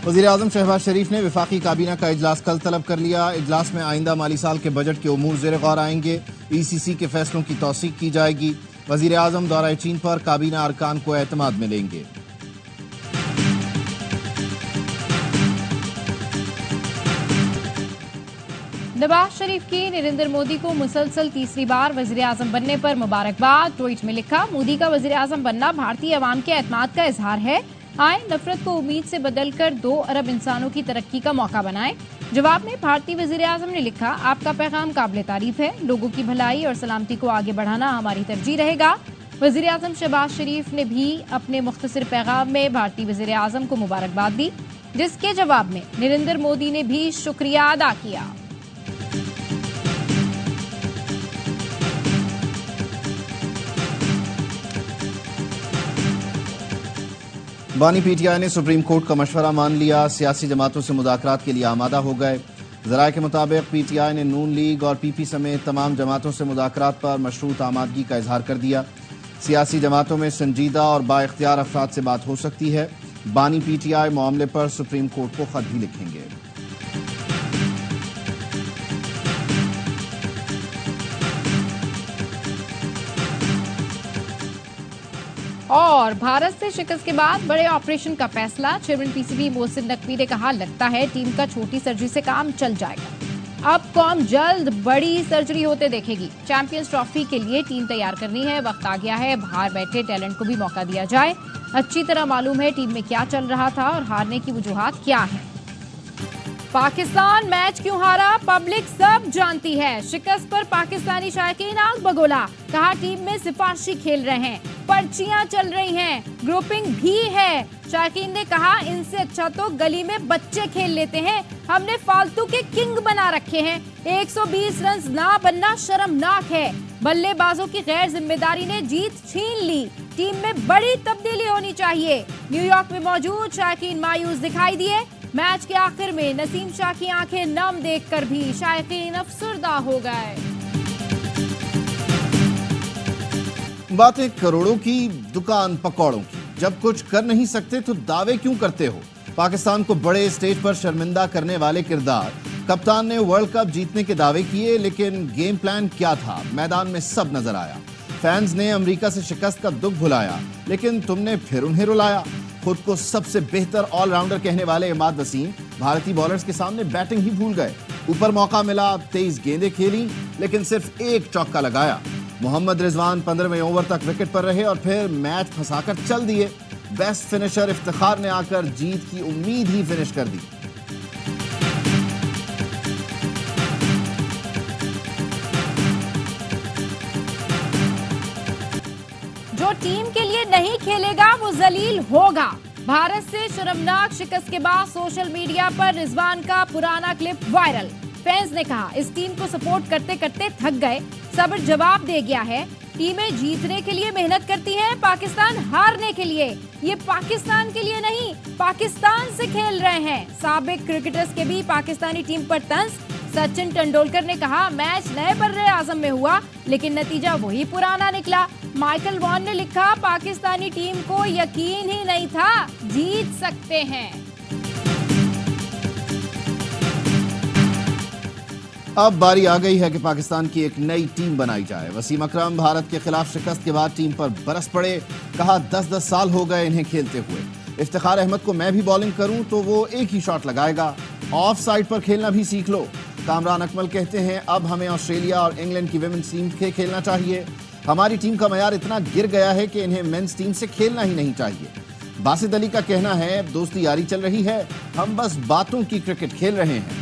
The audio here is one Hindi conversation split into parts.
वज़ीर-ए-आज़म शहबाज शरीफ ने वफाकी काबीना का इजलास कल तलब कर लिया। इजलास में आइंदा माली साल के बजट के उमूर ज़ेर गौर आएंगे। ECC के फैसलों की तौसीक की जाएगी। वज़ीर-ए-आज़म दौरा चीन पर काबीना अरकान को एतमाद में लेंगे। नवाज शरीफ की नरेंद्र मोदी को मुसलसल तीसरी बार वज़ीर-ए-आज़म बनने पर मुबारकबाद। ट्वीट में लिखा, मोदी का वज़ीर-ए-आज़म बनना भारतीय अवाम के एतमाद का इजहार है। आए नफरत को उम्मीद से बदलकर 2 अरब इंसानों की तरक्की का मौका बनाएं। जवाब में भारतीय वज़ीर-ए-आज़म ने लिखा, आपका पैगाम काबिल तारीफ है। लोगों की भलाई और सलामती को आगे बढ़ाना हमारी तरजीह रहेगा। वज़ीर-ए-आज़म शहबाज शरीफ ने भी अपने मुख्तसर पैगाम में भारतीय वज़ीर-ए-आज़म को मुबारकबाद दी, जिसके जवाब में नरेंद्र मोदी ने भी शुक्रिया अदा किया। बानी PTI ने सुप्रीम कोर्ट का मशवरा मान लिया। सियासी जमातों से मुज़ाकरात के लिए आमादा हो गए। ज़राए के मुताबिक PTI ने नून लीग और PP समेत तमाम जमातों से मुज़ाकरात पर मशरूत आमादगी का इजहार कर दिया। सियासी जमातों में संजीदा और बाइख्तियार अफराद से बात हो सकती है। बानी PTI मामले पर सुप्रीम कोर्ट को खत भी लिखेंगे। और भारत से शिकस्त के बाद बड़े ऑपरेशन का फैसला। चेयरमैन PCB मोहसिन नकवी ने कहा, लगता है टीम का छोटी सर्जरी से काम चल जाएगा। अब कौम जल्द बड़ी सर्जरी होते देखेगी। चैंपियंस ट्रॉफी के लिए टीम तैयार करनी है। वक्त आ गया है बाहर बैठे टैलेंट को भी मौका दिया जाए। अच्छी तरह मालूम है टीम में क्या चल रहा था और हारने की वजूहात क्या है। पाकिस्तान मैच क्यों हारा, पब्लिक सब जानती है। शिकस्त पर पाकिस्तानी शायकीन आग बगोला। कहा, टीम में सिफारशी खेल रहे हैं, पर्चियां चल रही हैं, ग्रुपिंग भी है। शायकीन ने कहा, इनसे अच्छा तो गली में बच्चे खेल लेते हैं। हमने फालतू के किंग बना रखे हैं। 120 रन ना बनना शर्मनाक है। बल्लेबाजों की गैर जिम्मेदारी ने जीत छीन ली। टीम में बड़ी तब्दीली होनी चाहिए। न्यूयॉर्क में मौजूद शायकीन मायूस दिखाई दिए। मैच के आखिर में नसीम शाह की आंखें नम देखकर भी शायकीन अफसरदा हो गए। बातें करोड़ों की, दुकान पकौड़ों की। जब कुछ कर नहीं सकते तो दावे क्यों करते हो। पाकिस्तान को बड़े स्टेज पर शर्मिंदा करने वाले किरदार। कप्तान ने वर्ल्ड कप जीतने के दावे किए, लेकिन गेम प्लान क्या था मैदान में सब नजर आया। फैंस ने अमेरिका से शिकस्त का दुख भुलाया, लेकिन तुमने फिर उन्हें रुलाया। खुद को सबसे बेहतर ऑलराउंडर कहने वाले इमाद वसीम भारतीय बॉलर्स के सामने बैटिंग ही भूल गए। ऊपर मौका मिला, 23 गेंदें खेली, लेकिन सिर्फ एक चौका लगाया। मोहम्मद रिजवान 15वें ओवर तक विकेट पर रहे और फिर मैच फंसाकर चल दिए। बेस्ट फिनिशर इफ्तिखार ने आकर जीत की उम्मीद ही फिनिश कर दी। जो टीम के लिए नहीं खेलेगा वो जलील होगा। भारत से शर्मनाक शिकस्त के बाद सोशल मीडिया पर रिजवान का पुराना क्लिप वायरल। फैंस ने कहा, इस टीम को सपोर्ट करते करते थक गए, सब्र जवाब दे गया है। टीमें जीतने के लिए मेहनत करती है, पाकिस्तान हारने के लिए। ये पाकिस्तान के लिए नहीं, पाकिस्तान से खेल रहे हैं। साबिक क्रिकेटर्स के भी पाकिस्तानी टीम पर तंज। सचिन तेंदुलकर ने कहा, मैच नए बर्रे-ए-आज़म में हुआ, लेकिन नतीजा वही पुराना निकला। माइकल वॉन ने लिखा, पाकिस्तानी टीम को यकीन ही नहीं था जीत सकते हैं। अब बारी आ गई है कि पाकिस्तान की एक नई टीम बनाई जाए। वसीम अकरम भारत के खिलाफ शिकस्त के बाद टीम पर बरस पड़े। कहा, 10-10 साल हो गए इन्हें खेलते हुए। इफ्तिखार अहमद को मैं भी बॉलिंग करूं तो वो एक ही शॉट लगाएगा। ऑफ साइड पर खेलना भी सीख लो। कामरान अकमल कहते हैं, अब हमें ऑस्ट्रेलिया और इंग्लैंड की विमेंस टीम के खेलना चाहिए। हमारी टीम का मयार इतना गिर गया है कि इन्हें मेंस टीम से खेलना ही नहीं चाहिए। बासित अली का कहना है, दोस्ती यारी चल रही है, हम बस बातों की क्रिकेट खेल रहे हैं।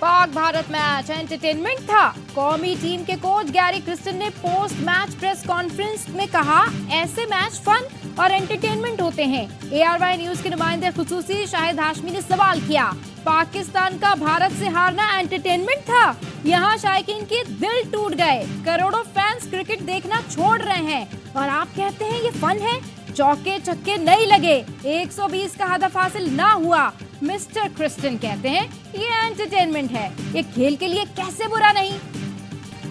पाक भारत मैच एंटरटेनमेंट था। कौमी टीम के कोच गैरी क्रिस्टन ने पोस्ट मैच प्रेस कॉन्फ्रेंस में कहा, ऐसे मैच फन और एंटरटेनमेंट होते हैं। ARY न्यूज के नुमाइंदे खुसूसी शाहिद हाशमी ने सवाल किया, पाकिस्तान का भारत से हारना एंटरटेनमेंट था? यहाँ शायकीन के दिल टूट गए। करोड़ों फैंस क्रिकेट देखना छोड़ रहे हैं और आप कहते हैं ये फन है? चौके छक्के नहीं लगे, 120 का हदफ हासिल ना हुआ, मिस्टर क्रिस्टन कहते हैं ये एंटरटेनमेंट है, ये खेल के लिए कैसे बुरा नहीं।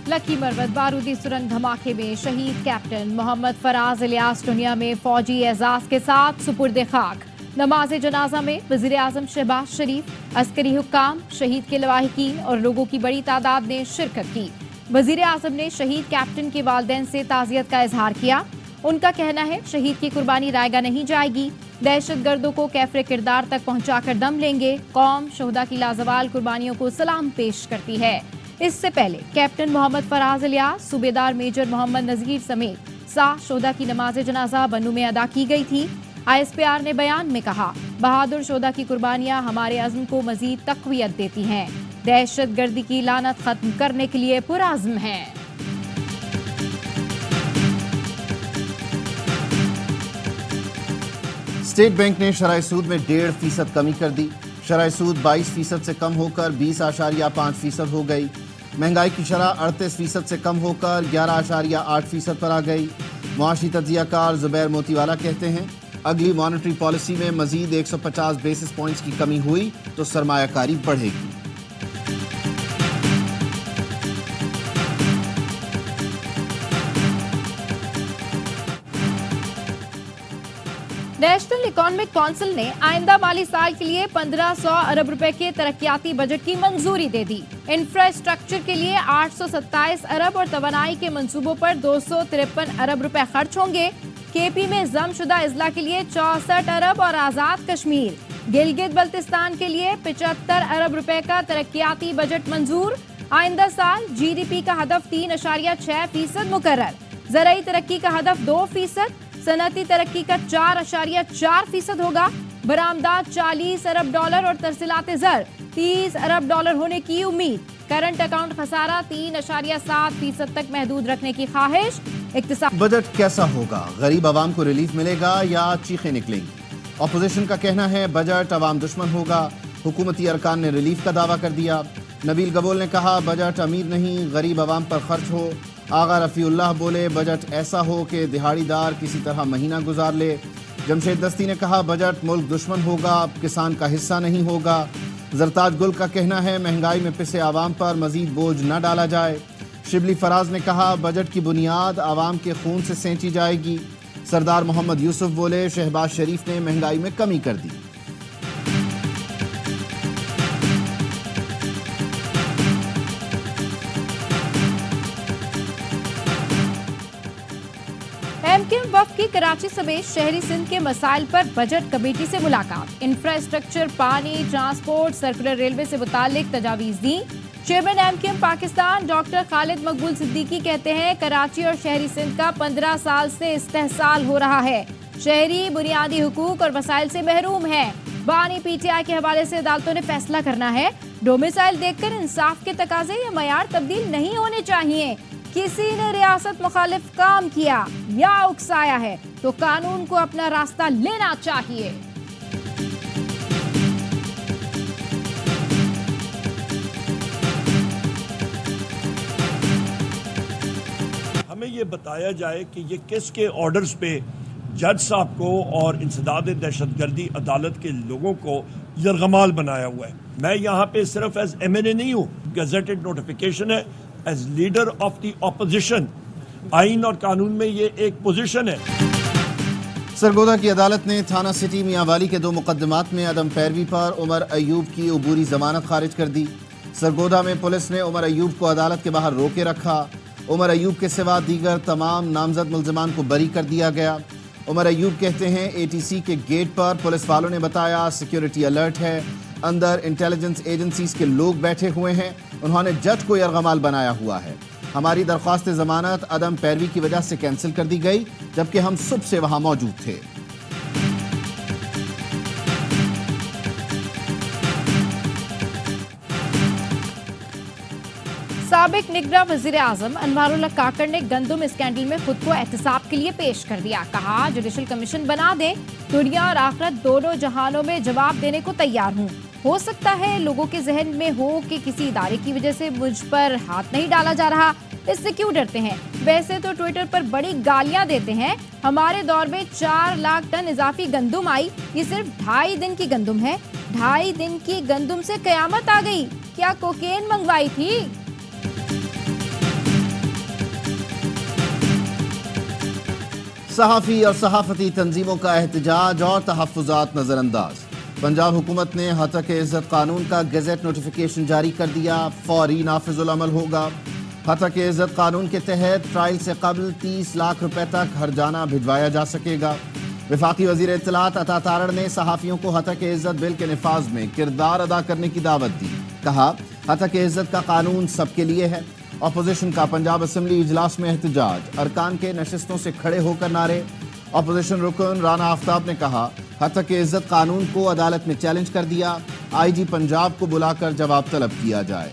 लकी मरवत बारूदी सुरंग धमाके में शहीद कैप्टन मोहम्मद फराज इलियास दुनिया में फौजी एजाज के साथ सुपुर्द खाक। नमाज जनाजा में वजीर आजम शहबाज शरीफ, अस्करी हुक्काम, शहीद के लवाहिकीन और लोगों की बड़ी तादाद ने शिरकत की। वजीर आजम ने शहीद कैप्टन के वालिदैन से ताजियत का इजहार किया। उनका कहना है शहीद की कुर्बानी रायगा नहीं जाएगी, दहशतगर्दों को कैफरे किरदार तक पहुंचाकर दम लेंगे। कौम शोहदा की लाजवाल कुर्बानियों को सलाम पेश करती है। इससे पहले कैप्टन मोहम्मद फराज इलियास, सूबेदार मेजर मोहम्मद नजीर समेत 7 शोहदा की नमाज जनाजा बन्नू में अदा की गई थी। ISPR ने बयान में कहा, बहादुर शोहदा की कुर्बानियां हमारे अज़्म को मजीद तक़वियत देती हैं, दहशतगर्दी की लानत खत्म करने के लिए पुरअज़्म हैं। स्टेट बैंक ने शरह सूद में 1.5% कमी कर दी। शरह सूद 22% से कम होकर 20.5% हो गई। महंगाई की शरह 38% से कम होकर 11.8% पर आ गई। मुआशी तज्जियाकार जुबैर मोतीवाला कहते हैं अगली मॉनेटरी पॉलिसी में मजीद 150 बेसिस पॉइंट्स की कमी हुई तो सरमायाकारी बढ़ेगी। नेशनल इकोनॉमिक काउंसिल ने आइंदा माली साल के लिए 1500 अरब रुपए के तरक्याती बजट की मंजूरी दे दी। इंफ्रास्ट्रक्चर के लिए 827 अरब और तवानाई के मंसूबों पर 253 अरब रुपए खर्च होंगे। केपी में जमशुदा इजला के लिए 64 अरब और आजाद कश्मीर, गिलगित बल्तिस्तान के लिए 75 अरब रुपए का तरक्याती बजट मंजूर। आइंदा साल GDP का हदफ 3.6% मुकर्रर। ज़राई तरक्की का हदफ 2%, सनती तरक्की का 4.4% होगा। बरामदात 40 अरब डॉलर और तरसीलात ज़र 30 अरब डॉलर होने की उम्मीद। करंट अकाउंट खसारा 3.7% तक महदूद रखने की ख्वाहिश। बजट कैसा होगा? गरीब आवाम को रिलीफ मिलेगा या चीखें निकलेंगी? अपोजिशन का कहना है बजट आवाम दुश्मन होगा। हुकूमती अरकान ने रिलीफ का दावा कर दिया। नबील गबोल ने कहा बजट अमीर नहीं गरीब आवाम पर खर्च हो। आगा रफ़ीउल्लाह बोले बजट ऐसा हो कि दिहाड़ीदार किसी तरह महीना गुजार ले। जमशेद दस्ती ने कहा बजट मुल्क दुश्मन होगा, किसान का हिस्सा नहीं होगा। जरताज गुल का कहना है महंगाई में पिसे आवाम पर मजीद बोझ न डाला जाए। शिबली फराज ने कहा बजट की बुनियाद आवाम के खून से सेंची जाएगी। सरदार मोहम्मद यूसुफ बोले शहबाज शरीफ ने महंगाई में कमी कर दी। MKM वफ़द की कराची समेत शहरी सिंध के मसाइल पर बजट कमेटी से मुलाकात। इंफ्रास्ट्रक्चर, पानी, ट्रांसपोर्ट, सर्कुलर रेलवे से मुतालिक तजावीज़ दी। Chairman MKM Pakistan doctor Khalid Maqbool Siddiqui कहते हैं कराची और शहरी सिंध का 15 साल से इस्तेहसाल हो रहा है। शहरी बुनियादी हुकूक और वसाइल से महरूम है। बानी PTI के हवाले से अदालतों ने फैसला करना है। डोमिसाइल देखकर इंसाफ के तकाजे या मयार तब्दील नहीं होने चाहिए। किसी ने रियासत मुखालिफ काम किया या उकसाया है तो कानून को अपना रास्ता लेना चाहिए। हमें ये बताया जाए कि ये किसके ऑर्डर्स पे जज साहब को और इंसदाद दहशतगर्दी अदालत के लोगों को यरगमाल बनाया हुआ है। मैं यहाँ पे सिर्फ एज MNA नहीं हूँ, गजेटेड नोटिफिकेशन है। As leader of the opposition आइन और कानून में ये एक पोजीशन है। सरगोदा की अदालत ने थाना सिटी मियांवाली के 2 मुकदमात में अदम पैरवी पर उमर अयूब की अबूरी जमानत खारिज कर दी। सरगोदा में पुलिस ने उमर अयूब को अदालत के बाहर रोके रखा। उमर अयूब के सिवा दीगर तमाम नामजद मुल्जिमान को बरी कर दिया गया। उमर अयूब कहते हैं ATC के गेट पर पुलिस वालों ने बताया सिक्योरिटी अलर्ट है, अंदर इंटेलिजेंस एजेंसीज के लोग बैठे हुए हैं। उन्होंने जज को यरगमाल बनाया हुआ है। हमारी दरख्वास्त जमानत अदम पैरवी की वजह से कैंसिल कर दी गई जबकि हम सुबह से वहां मौजूद थे। साबिक निगरान वजीर आजम अनवारुल्लाह काकड़ ने गंदुम स्कैंडल में खुद को एहतसाब के लिए पेश कर दिया। कहा जुडिशल कमीशन बना दे, दुनिया और आखिरत दोनों जहानों में जवाब देने को तैयार हूँ। हो सकता है लोगों के जहन में हो कि किसी इदारे की वजह से मुझ पर हाथ नहीं डाला जा रहा, इससे क्यों डरते हैं? वैसे तो ट्विटर पर बड़ी गालियां देते हैं। हमारे दौर में 4 लाख टन इजाफी गंदुम आई, ये सिर्फ 2.5 दिन की गंदुम है। 2.5 दिन की गंदुम से कयामत आ गई। क्या कोकेन मंगवाई थी? सहाफी और सहाफती तंजीमों का एहतजाज और तहफ्फुजात नजरअंदाज। पंजाब हुकूमत ने हतक इज्जत कानून का गजट नोटिफिकेशन जारी कर दिया, फौरी नाफिजुल अमल होगा। हतक इज्जत कानून के तहत ट्रायल से कबल 30 लाख रुपए तक हरजाना भिजवाया जा सकेगा। वफाकी वजीर इत्तलात अता तारड़ ने सहाफियों को हतक इज्जत बिल के निफाज में किरदार अदा करने की दावत दी। कहा, हतक इज्जत का कानून सबके लिए है। अपोजिशन का पंजाब असेंबली इजलास में एहतजाज, अरकान के नशिस्तों से खड़े होकर नारे। अपोजिशन रुकन राना आफ्ताब ने कहा, हतक इज्जत कानून को अदालत में चैलेंज कर दिया, आईजी पंजाब को बुलाकर जवाब तलब किया जाए।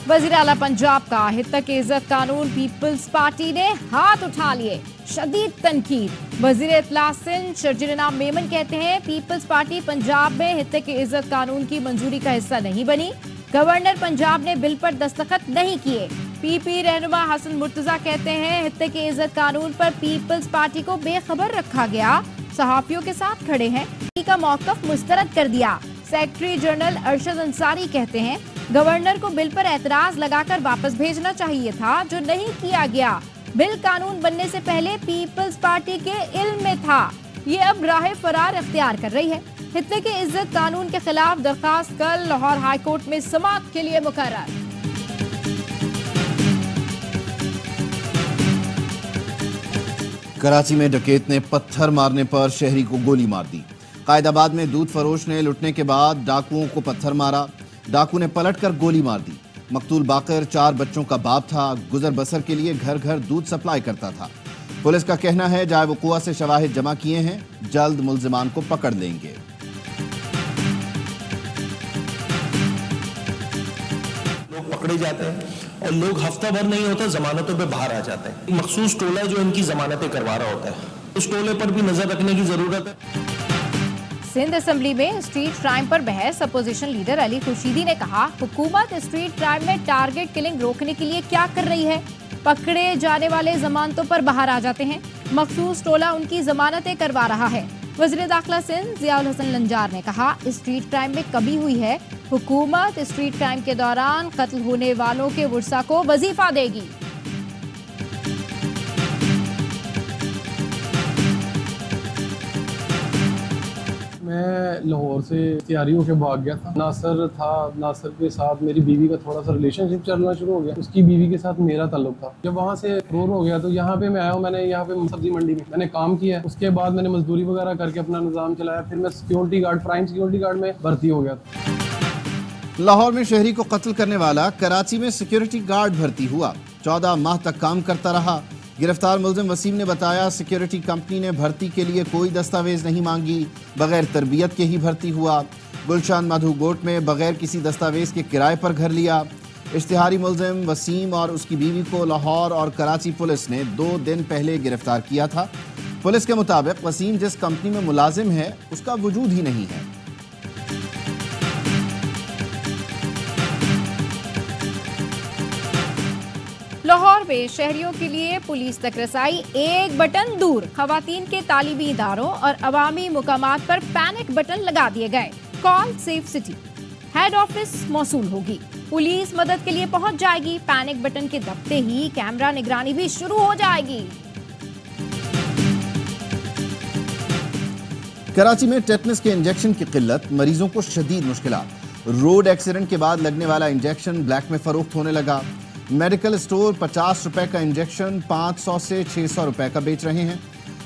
वजीर आला पंजाब का हतक इज्जत कानून पीपल्स पार्टी ने हाथ उठा लिए, शदीद तनकीद। वजीर इत्तला सिंध शर्जील इनाम मेमन कहते हैं, पीपल्स पार्टी पंजाब में हतक इज्जत कानून की मंजूरी का हिस्सा नहीं बनी। गवर्नर पंजाब ने बिल पर दस्तखत नहीं किए। पीपी रहनुमा हसन मुर्तजा कहते हैं, हतक इज्जत कानून पर पीपल्स पार्टी को बेखबर रखा गया, सहाफियों के साथ खड़े हैं, का मौकफ मुस्तरद कर दिया। सेक्रेटरी जनरल अरशद अंसारी कहते हैं, गवर्नर को बिल पर एतराज लगाकर वापस भेजना चाहिए था, जो नहीं किया गया। बिल कानून बनने से पहले पीपल्स पार्टी के इल्म में था, ये अब राह फरार इख्तियार कर रही है। हतक इज्जत कानून के खिलाफ दरखास्त कल लाहौर हाई कोर्ट में समाअत के लिए मुकर्रर। कराची में डकैत ने पत्थर मारने पर शहरी को गोली मार दी। कायदाबाद में दूध फरोश ने लुटने के बाद डाकुओं को पत्थर मारा, डाकू ने पलटकर गोली मार दी। मकतूल बाकर 4 बच्चों का बाप था, गुजर बसर के लिए घर घर दूध सप्लाई करता था। पुलिस का कहना है, जाए वक़ुआ से शवाहिद जमा किए हैं, जल्द मुल्जिमान को पकड़ लेंगे। लोग पकड़े जाते हैं और लोग हफ्ता भर नहीं होता जमानतों पे बाहर आ जाते हैं। मखसूस टोला जो इनकी जमानतें करवा रहा होता है, उस टोले पर भी नजर रखने की जरूरत है। सिंध असेंबली में स्ट्रीट क्राइम पर बहस। अपोजिशन लीडर अली खुर्शीदी ने कहा, हुकूमत स्ट्रीट क्राइम में टारगेट किलिंग रोकने के लिए क्या कर रही है? पकड़े जाने वाले जमानतों पर बाहर आ जाते हैं, मखसूस टोला उनकी जमानतें करवा रहा है। वज़ीर दाखिला सिंध ज़ियाउल हसन लंजार ने कहा, स्ट्रीट क्राइम में कमी हुई है, हुकूमत स्ट्रीट क्राइम के दौरान कत्ल होने वालों के वर्सा को वजीफा देगी। मैं लाहौर से तैयारियों के भाग गया था। नासिर था, नासिर के साथ मेरी बीवी का थोड़ा सा रिलेशनशिप चलना शुरू हो गया, उसकी बीवी के साथ मेरा ताल्लुक था। जब वहाँ से रोर हो गया तो यहाँ पे मैं आया हूँ। मैंने यहाँ पे सब्जी मंडी में मैंने काम किया, उसके बाद मैंने मजदूरी वगैरह करके अपना निज़ाम चलाया। फिर मैं security guard, prime security guard में भर्ती हो गया। लाहौर में शहरी को कत्ल करने वाला कराची में सिक्योरिटी गार्ड भर्ती हुआ, 14 माह तक काम करता रहा। गिरफ्तार मुल्जिम वसीम ने बताया, सिक्योरिटी कंपनी ने भर्ती के लिए कोई दस्तावेज नहीं मांगी, बगैर तरबियत के ही भर्ती हुआ। गुलशान मधु गोट में बगैर किसी दस्तावेज के किराए पर घर लिया। इश्तिहारी मुल्जिम वसीम और उसकी बीवी को लाहौर और कराची पुलिस ने 2 दिन पहले गिरफ्तार किया था। पुलिस के मुताबिक वसीम जिस कंपनी में मुलाजिम है उसका वजूद ही नहीं है। लाहौर में शहरियों के लिए पुलिस तक रसाई एक बटन दूर। खवातीन के तालीमी इदारों और अवामी मुकामात पर पैनिक बटन लगा दिए गए। Call safe city, head office मौसूल होगी, पुलिस मदद के लिए पहुंच जाएगी। पैनिक बटन के दबते ही कैमरा निगरानी भी शुरू हो जाएगी। कराची में टेटनस के इंजेक्शन की किल्लत, मरीजों को शदीद मुश्किलात। रोड एक्सीडेंट के बाद लगने वाला इंजेक्शन ब्लैक में फरोख्त होने लगा। मेडिकल स्टोर 50 रुपए का इंजेक्शन 500 से 600 रुपए का बेच रहे हैं।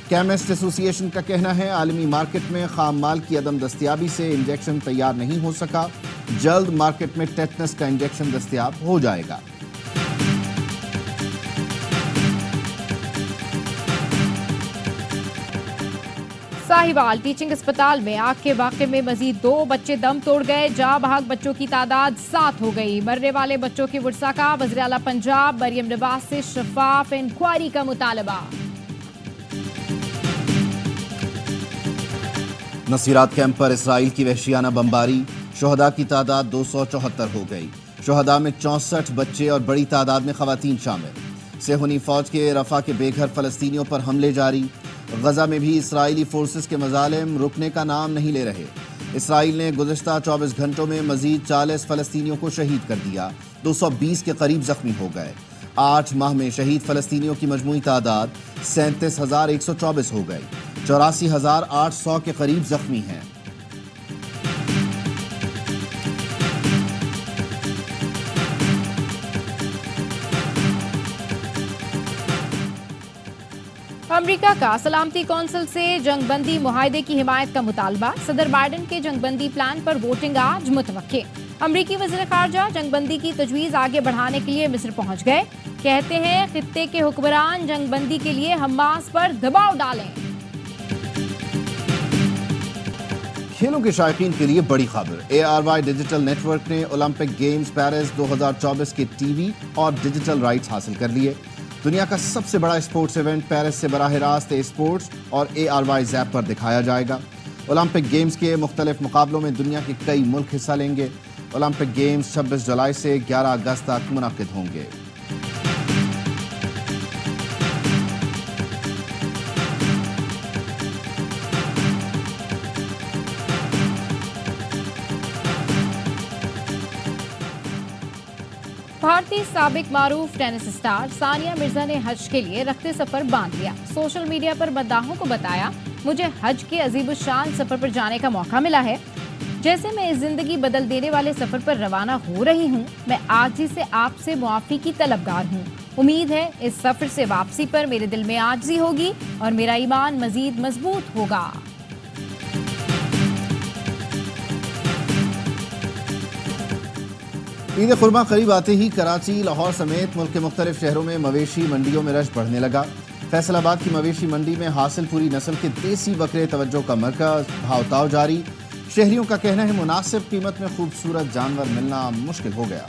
केमिस्ट एसोसिएशन का कहना है, आलमी मार्केट में खाम माल की अदम दस्तियाबी से इंजेक्शन तैयार नहीं हो सका, जल्द मार्केट में टेटनस का इंजेक्शन दस्तियाब हो जाएगा। साहिवाल टीचिंग अस्पताल में आग के वाक़े में मजीद 2 बच्चे दम तोड़ गए। जा बहक बच्चों की तादाद 7 हो गई। मरने वाले बच्चों की वर्सा का वज़ीर आला पंजाब मरियम नवाज से शफाफ इंक्वायरी का मुतालबा। नसीरात कैंप पर इसराइल की वहशियाना बमबारी, शोहदा की तादाद 274 हो गई। शोहदा में 64 बच्चे और बड़ी तादाद में खवातीन शामिल। सेहूनी फौज के रफा के बेघर फलस्तीनियों पर हमले जारी। गजा में भी इसराइली फोर्सेस के मजालिम रुकने का नाम नहीं ले रहे। इसराइल ने गुज़िश्ता 24 घंटों में मजीद 40 फलस्तीनियों को शहीद कर दिया। 220 के करीब जख्मी हो गए। 8 माह में शहीद फलस्तीनियों की मजमूई तादाद 37,124 हो गई। 84,800 के करीब जख्मी हैं। अमेरिका का सलामती कौंसिल से जंगबंदी मुआहदे की हिमायत का मुतालबा। सदर बाइडेन के जंगबंदी प्लान पर वोटिंग आज मुतवक्के। अमरीकी वज़ीर ख़ारजा जंगबंदी की तजवीज़ आगे बढ़ाने के लिए मिस्र पहुंच गए। कहते हैं खित्ते के हुक्मरान जंगबंदी के लिए हमास पर दबाव डालें। खेलों के शायकीन के लिए बड़ी खबर। ARY डिजिटल नेटवर्क ने ओलंपिक गेम्स पेरिस 2024 के टीवी और डिजिटल राइट्स हासिल कर लिए। दुनिया का सबसे बड़ा स्पोर्ट्स इवेंट पेरिस से बराह रास्त स्पोर्ट्स और ARY ज़ैप पर दिखाया जाएगा। ओलंपिक गेम्स के मुख्तलिफ मुकाबलों में दुनिया के कई मुल्क हिस्सा लेंगे। ओलंपिक गेम्स 26 जुलाई से 11 अगस्त तक मुनक्किद होंगे। भारतीय साबिक मारूफ टेनिस स्टार सानिया मिर्जा ने हज के लिए रखते सफर बांध लिया। सोशल मीडिया पर मद्दाहों को बताया, मुझे हज के अजीबुशान सफर पर जाने का मौका मिला है। जैसे मैं इस जिंदगी बदल देने वाले सफर पर रवाना हो रही हूँ, मैं आजिज़ी से आपसे मुआफ़ी की तलबगार हूँ। उम्मीद है इस सफर से वापसी पर मेरे दिल में आजिज़ी होगी और मेरा ईमान मजीद मजबूत होगा। ईद खुरमा करीब आते ही कराची, लाहौर समेत मुल्क के मुख्तलिफ शहरों में मवेशी मंडियों में रश बढ़ने लगा। फैसलाबाद की मवेशी मंडी में हासिल पूरी नस्ल के देसी बकरे तवज्जो का मरकज, भावताव जारी। शहरियों का कहना है मुनासिब कीमत में खूबसूरत जानवर मिलना मुश्किल हो गया।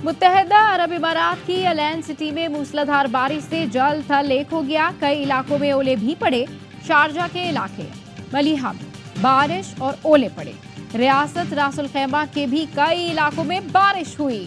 मुत्तहदा अरब इमारात की अलैन सिटी में मूसलाधार बारिश से जल थल एक हो गया। कई इलाकों में ओले भी पड़े। शारजा के इलाके मलिहा में बारिश और ओले पड़े। रियासत रासुल खैमा के भी कई इलाकों में बारिश हुई।